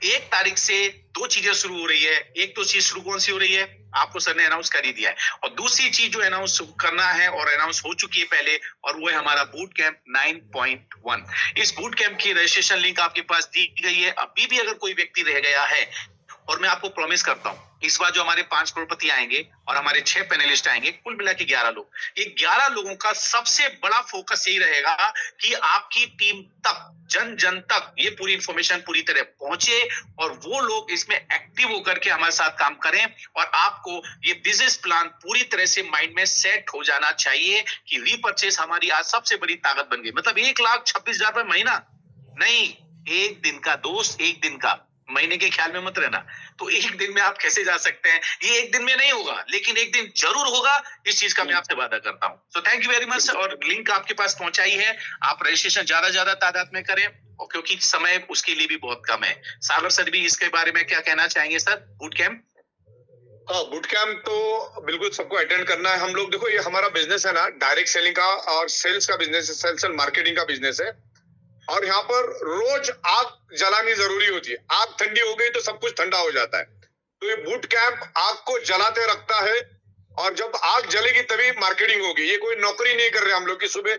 S3: 1 तारीख से 2 चीजें शुरू हो रही है। एक तो चीज शुरू कौन सी हो रही है, आपको सर ने अनाउंस कर ही दिया है, और दूसरी चीज जो अनाउंस करना है और अनाउंस हो चुकी है पहले, और वो है हमारा बूट कैंप 9.1। इस बूट कैंप की रजिस्ट्रेशन लिंक आपके पास दी गई है। अभी भी अगर कोई व्यक्ति रह गया है, और मैं आपको प्रॉमिस करता हूं इस बार जो हमारे 5 करोड़पति आएंगे और हमारे 6 पैनलिस्ट आएंगे, कुल मिला के 11 लोग, ये 11 लोगों का सबसे बड़ा फोकस यही रहेगा कि आपकी टीम तक, जन जन तक ये पूरी इंफॉर्मेशन पूरी तरह पहुंचे और वो लोग इसमें एक्टिव होकर के हमारे साथ काम करें। और आपको ये बिजनेस प्लान पूरी तरह से माइंड में सेट हो जाना चाहिए कि रीपर्चेस हमारी आज सबसे बड़ी ताकत बन गई। मतलब 1,26,000 रुपए महीना नहीं, एक दिन का दोस्त, एक दिन का, महीने के ख्याल में मत रहना। तो एक दिन में आप कैसे जा सकते हैं? ये एक दिन में नहीं होगा, लेकिन एक दिन जरूर होगा, इस चीज का मैं आपसे वादा करता हूं। तो थैंक यू वेरी मच। और लिंक आपके पास पहुंचाई है, आप रजिस्ट्रेशन ज्यादा तादाद में करें, और क्योंकि समय उसके लिए भी बहुत कम है। सागर सर भी इसके बारे में क्या कहना चाहेंगे सर? Boot camp?
S1: हाँ, बूट कैंप तो बिल्कुल सबको अटेंड करना है। हम लोग देखो, ये हमारा बिजनेस है ना, डायरेक्ट सेलिंग का और सेल्स का बिजनेस है, सेल्स एंड मार्केटिंग का बिजनेस है। और यहाँ पर रोज आग जलानी जरूरी होती है। आग ठंडी हो गई तो सब कुछ ठंडा हो जाता है। तो ये बूट कैंप आग को जलाते रखता है, और जब आग जलेगी तभी मार्केटिंग होगी। ये कोई नौकरी नहीं कर रहे हम लोग कि सुबह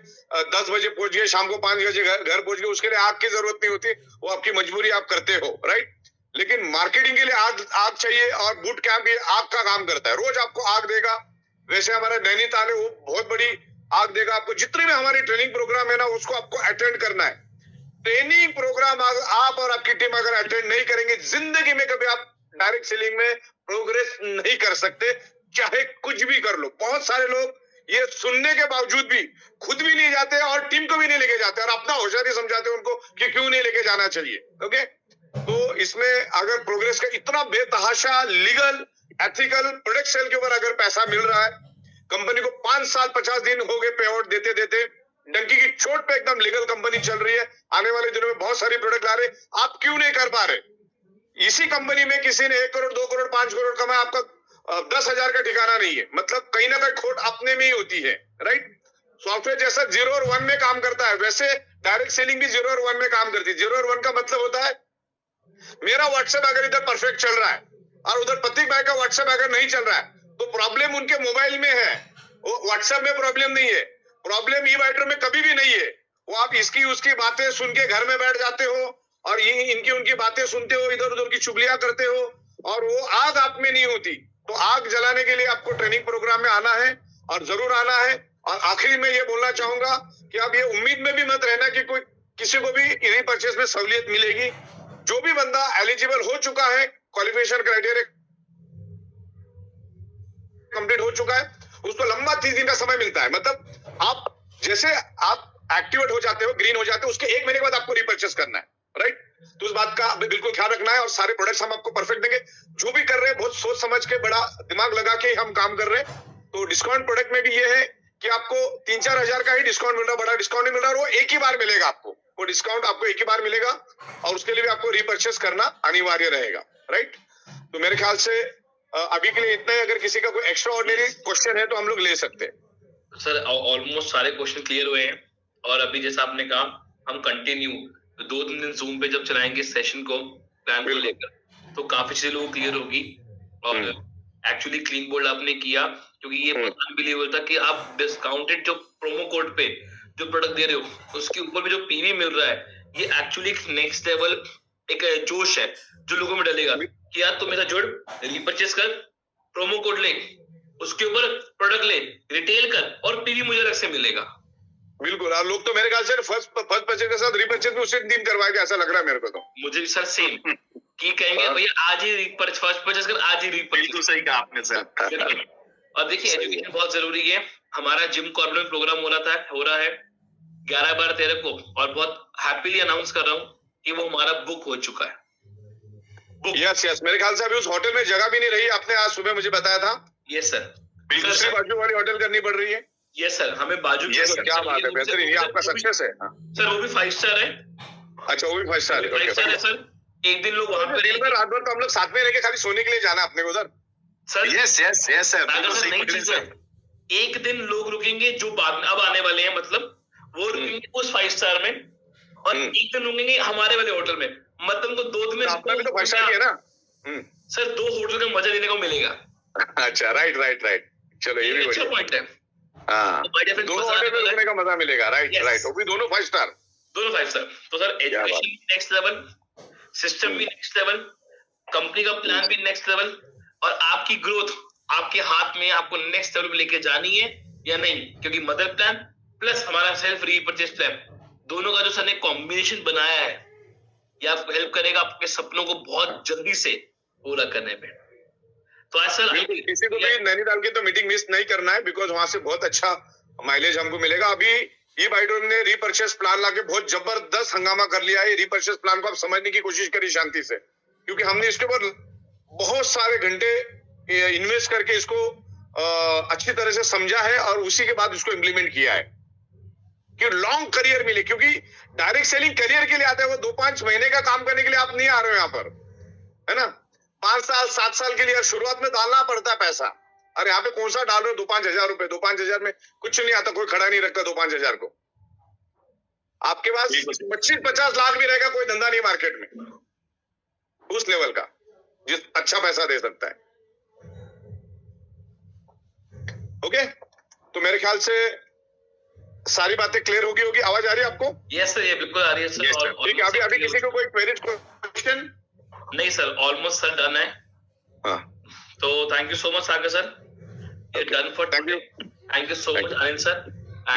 S1: 10 बजे पहुंच गए, शाम को 5 बजे घर पहुंच गए, उसके लिए आग की जरूरत नहीं होती। वो आपकी मजबूरी, आप करते हो, राइट। लेकिन मार्केटिंग के लिए आग चाहिए, और बूट कैंप ये आग का काम करता है। रोज आपको आग देगा। वैसे हमारा नैनीताल है, वो बहुत बड़ी आग देगा आपको। जितने भी हमारे ट्रेनिंग प्रोग्राम है ना, उसको आपको अटेंड करना है। ट्रेनिंग प्रोग्राम आप और आपकी टीम अगर अटेंड नहीं करेंगे, जिंदगी में कभी आप डायरेक्ट सेलिंग में प्रोग्रेस नहीं कर सकते, चाहे कुछ भी कर लो। बहुत सारे लोग ये सुनने के बावजूद भी खुद भी नहीं जाते और टीम को भी नहीं लेके जाते, और अपना होशियारी समझाते उनको कि क्यों नहीं लेके जाना चाहिए। ओके, तो इसमें अगर प्रोग्रेस का इतना बेतहाशा लीगल एथिकल प्रोडक्ट सेल के ऊपर अगर पैसा मिल रहा है, कंपनी को 5 साल 50 दिन हो गए पे आउट देते देते, डंकी की चोट पे एकदम लीगल कंपनी चल रही है। आने वाले दिनों में बहुत सारी प्रोडक्ट ला रहे, आप क्यों नहीं कर पा रहे? इसी कंपनी में किसी ने 1 करोड़ 2 करोड़ 5 करोड़ कमाया, आपका 10,000 का ठिकाना नहीं है। मतलब कहीं ना कहीं खोट अपने में ही होती है, राइट। सॉफ्टवेयर जैसा 0 और 1 में काम करता है, वैसे डायरेक्ट सेलिंग भी 0 और 1 में काम करती है। 0 और 1 का मतलब होता है, मेरा व्हाट्सएप अगर इधर परफेक्ट चल रहा है और उधर प्रतीक भाई का व्हाट्सएप अगर नहीं चल रहा है, तो प्रॉब्लम उनके मोबाइल में है, वो व्हाट्सएप में प्रॉब्लम नहीं है। प्रॉब्लम ई वाइटर में कभी भी नहीं है। वो आप इसकी उसकी बातें सुन के घर में बैठ जाते हो, और ये इनकी उनकी बातें सुनते हो, इधर उधर की चुगलियां करते हो, और वो आग आप में नहीं होती। तो आग जलाने के लिए आपको ट्रेनिंग प्रोग्राम में आना है, और जरूर आना है। और आखिरी में ये बोलना चाहूंगा कि आप ये उम्मीद में भी मत रहना कि कोई किसी को भी री-परचेज में सहूलियत मिलेगी। जो भी बंदा एलिजिबल हो चुका है, क्वालिफिकेशन क्राइटेरिया कंप्लीट हो चुका है, उसको लंबा 30 दिन का समय मिलता है। मतलब आप जैसे आप एक्टिवेट हो जाते हो, ग्रीन हो जाते हो, उसके 1 महीने के बाद आपको रीपर्चेस करना है, राइट। तो उस बात का बिल्कुल ख्याल रखना है, और सारे प्रोडक्ट्स हम आपको परफेक्ट देंगे। जो भी कर रहे हैं बहुत सोच समझ के, बड़ा दिमाग लगा के हम काम कर रहे हैं। तो डिस्काउंट प्रोडक्ट में भी ये है कि आपको 3-4 हजार का ही डिस्काउंट मिल रहा है, बड़ा डिस्काउंट नहीं मिल रहा है। वो एक ही बार मिलेगा आपको, वो डिस्काउंट आपको एक ही बार मिलेगा, और उसके लिए भी आपको रीपर्चेस करना अनिवार्य रहेगा, राइट। तो मेरे ख्याल से अभी के लिए इतना ही। अगर किसी का कोई एक्स्ट्रा ऑर्डिनरी क्वेश्चन है तो हम लोग ले सकते हैं।
S2: सर ऑलमोस्ट सारे क्वेश्चन क्लियर हुए हैं, और अभी जैसा आपने कहा, हम कंटिन्यू 2-3 दिन जूम पे जब चलाएंगे सेशन को, प्लान को लेकर, तो काफी चीजें लोगों को क्लियर होगी। और एक्चुअली क्लीन बोल्ड आपने किया, क्योंकि ये अनबिलीवेबल था कि आप डिस्काउंटेड जो प्रोमो कोड पे जो प्रोडक्ट दे रहे हो, उसके ऊपर भी जो पीवी मिल रहा है, ये एक्चुअली नेक्स्ट लेवल एक जोश है जो लोगों में डलेगा कि यार तुम मेरा जुड़, रीपर्चेस कर, प्रोमो कोड ले, उसके ऊपर प्रोडक्ट ले, रिटेल कर, और पीवी मुझे अलग से मिलेगा।
S1: बिल्कुल। और लोग तो मेरे ख्याल से फर्स्ट परचेज के साथ रीपर्चेज भी उसी दिन करवाएंगे, ऐसा लग रहा है मेरे को। तो
S2: मुझे भी सर सेम कि कहेंगे भैया आज ही फर्स्ट परचेज कर, आज ही रीपर्चेज।
S3: तो सही कहा आपने सर।
S2: और देखिए, एजुकेशन बहुत जरूरी है। हमारा जिम कॉर्पोरेट प्रोग्राम हो रहा है 11/12/13 को, और बहुत हैप्पीली अनाउंस कर रहा हूँ कि वो हमारा बुक हो चुका है।
S1: यस, मेरे ख्याल से अभी उस होटल में जगह भी नहीं रही, आपने आज सुबह मुझे बताया था।
S2: Yes sir.
S1: दूसरी बाजू वाली होटल करनी पड़ रही है।
S2: यस सर, हमें बाजू
S1: की क्या बात है, बेहतरीन, ये आपका सक्सेस है।
S2: सर वो भी 5 स्टार है।
S1: अच्छा, वो भी 5 स्टार है।
S2: 5 स्टार है सर। एक दिन लोग वहां पे
S1: दिन भर रात भर तो हम लोग साथ में रह के खाली सोने के लिए जाना अपने को उधर।
S2: सर
S3: यस सर,
S2: नई चीज है। एक दिन लोग रुकेंगे जो बाद में अब आने वाले हैं, मतलब वो रुकेंगे उस 5 स्टार में, और एक दिन रुकेंगे हमारे वाले होटल में। मतलब उनको 2 दिन में
S1: अपना भी तो 5 स्टार है ना
S2: सर, 2 होटल का मजा लेने को मिलेगा।
S1: अच्छा, राइट। चलो, ये भी
S2: अच्छा पॉइंट है।
S1: हाँ, दोनों होटल में रुकने का मजा मिलेगा। राइट, वो भी दोनों 5 स्टार।
S2: दोनों 5 स्टार। तो sir education next level, system भी नेक्स्ट लेवल, कंपनी का प्लान भी नेक्स्ट लेवल, और आपकी ग्रोथ आपके हाथ में, आपको नेक्स्ट लेवल पे लेके जानी है या नहीं, क्योंकि मदर प्लान प्लस हमारा सेल्फ रीपर्चेज प्लान, दोनों का जो सर ने कॉम्बिनेशन बनाया है, ये आपको हेल्प करेगा आपके सपनों को बहुत जल्दी से पूरा करने में। तो आज सर
S1: किसी को भी नैनीताल की तो मीटिंग मिस नहीं करना है, बिकॉज वहां से बहुत अच्छा माइलेज हमको मिलेगा। अभी ई बाइडोर ने रीपर्चेस प्लान लाके बहुत जबरदस्त हंगामा कर लिया है। रीपर्चेस प्लान को आप समझने की कोशिश करिए शांति से, क्योंकि हमने इसके ऊपर बहुत सारे घंटे इन्वेस्ट करके इसको अच्छी तरह से समझा है और उसी के बाद इसको इम्प्लीमेंट किया है कि लॉन्ग करियर मिले। क्योंकि डायरेक्ट सेलिंग करियर के लिए आता है, वो 2-5 महीने का काम करने के लिए आप नहीं आ रहे हो यहाँ पर, है ना। 5 साल 7 साल के लिए शुरुआत में डालना पड़ता है पैसा, और यहाँ पे कौन सा डाल रहे हो 2-5 हजार रुपए। 2-5 हजार में कुछ नहीं आता, कोई खड़ा नहीं रखता 2-5 हजार को। आपके पास 25-50 लाख भी रहेगा, कोई धंधा नहीं मार्केट में उस लेवल का जिस अच्छा पैसा दे सकता है। ओके, तो मेरे ख्याल से सारी बातें क्लियर होगी। आवाज आ रही है आपको?
S2: यस सर, ये बिल्कुल आ रही है सर।
S1: ठीक है, अभी किसी को कोई क्वेरीज क्वेश्चन?
S2: नहीं सर, ऑलमोस्ट सर डन है।
S1: हाँ,
S2: तो thank you so much Sagar sir, done for today. Thank you so much Anil sir.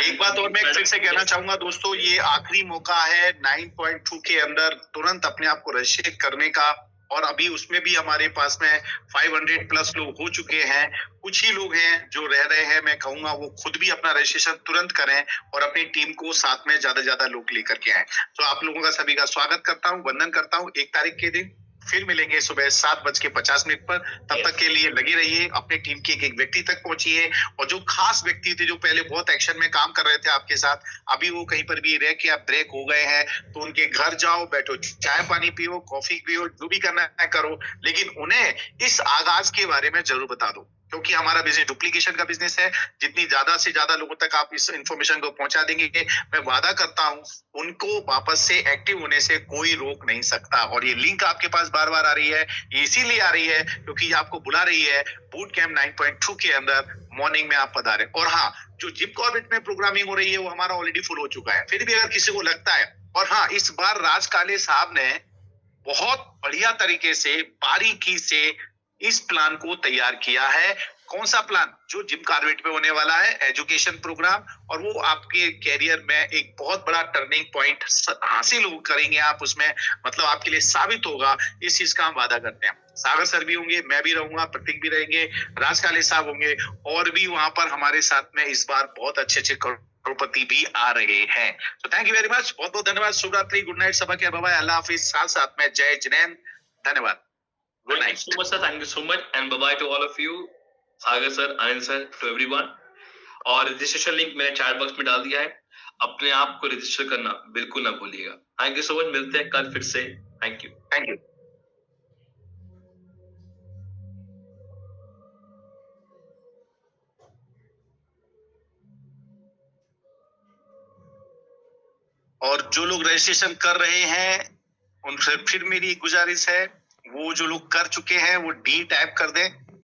S3: एक बात और मैं फिर से कहना चाहूंगा दोस्तों, ये आखिरी मौका है 9.2 के अंदर तुरंत अपने आप को रजिस्ट्रेट करने का, और अभी उसमें भी हमारे पास में 500 प्लस लोग हो चुके हैं। कुछ ही लोग हैं जो रह रहे हैं, मैं कहूंगा वो खुद भी अपना रजिस्ट्रेशन तुरंत करें और अपनी टीम को साथ में ज्यादा लोग लेकर के आए। तो आप लोगों का सभी का स्वागत करता हूं, वंदन करता हूं। 1 तारीख के दिन फिर मिलेंगे सुबह 7:50 पर। तब तक के लिए लगे रहिए, अपने टीम के एक व्यक्ति तक पहुंचिए, और जो खास व्यक्ति थे जो पहले बहुत एक्शन में काम कर रहे थे आपके साथ, अभी वो कहीं पर भी रह के आप ब्रेक हो गए हैं, तो उनके घर जाओ, बैठो, चाय पानी पियो, कॉफी पियो, जो भी करना है करो, लेकिन उन्हें इस आगाज के बारे में जरूर बता दो, क्योंकि हमारा बिजनेस डुप्लीकेशन का बिजनेस है। जितनी ज्यादा से ज्यादा लोगों तक आप इस इंफॉर्मेशन को पहुंचा देंगे, मैं वादा करता हूं उनको वापस से एक्टिव होने से कोई रोक नहीं सकता। और ये लिंक आपके पास बार बार आ रही है, इसीलिए आ रही है क्योंकि ये आपको बुला रही है बूट कैंप 9.2 के अंदर। मॉर्निंग में आप पधारे। और हाँ, जो जिम कॉर्बेट में प्रोग्रामिंग हो रही है वो हमारा ऑलरेडी फुल हो चुका है। फिर भी अगर किसी को लगता है, और हाँ, इस बार राज काले साहब ने बहुत बढ़िया तरीके से बारीकी से इस प्लान को तैयार किया है। कौन सा प्लान? जो जिम कॉर्बेट में होने वाला है एजुकेशन प्रोग्राम, और वो आपके कैरियर में एक बहुत बड़ा टर्निंग पॉइंट हासिल करेंगे आप उसमें, मतलब आपके लिए साबित होगा। इस चीज का हम वादा करते हैं। सागर सर भी होंगे, मैं भी रहूंगा, प्रतीक भी रहेंगे, राज काले साहब होंगे, और भी वहां पर हमारे साथ में इस बार बहुत अच्छे करोड़पति भी आ रहे हैं। तो थैंक यू वेरी मच, बहुत बहुत धन्यवाद। शुभ रात्रि, गुड नाइट, सबा के बाय, अल्लाह हाफिज, साथ में जय जिनेंद्र, धन्यवाद, good night.
S2: Thank you so much sir, thank you so much and bye bye to all of you, Sagar sir, Anil sir, to everyone। और रजिस्ट्रेशन लिंक मैंने चैट बॉक्स में डाल दिया है, अपने आप को रजिस्टर करना बिल्कुल ना भूलिएगा। थैंक यू सो मच, मिलते हैं कल फिर से। Thank you,
S3: thank you. और जो लोग रजिस्ट्रेशन कर रहे हैं उनसे फिर मेरी एक गुजारिश है, वो जो लोग कर चुके हैं वो डी टाइप कर दें,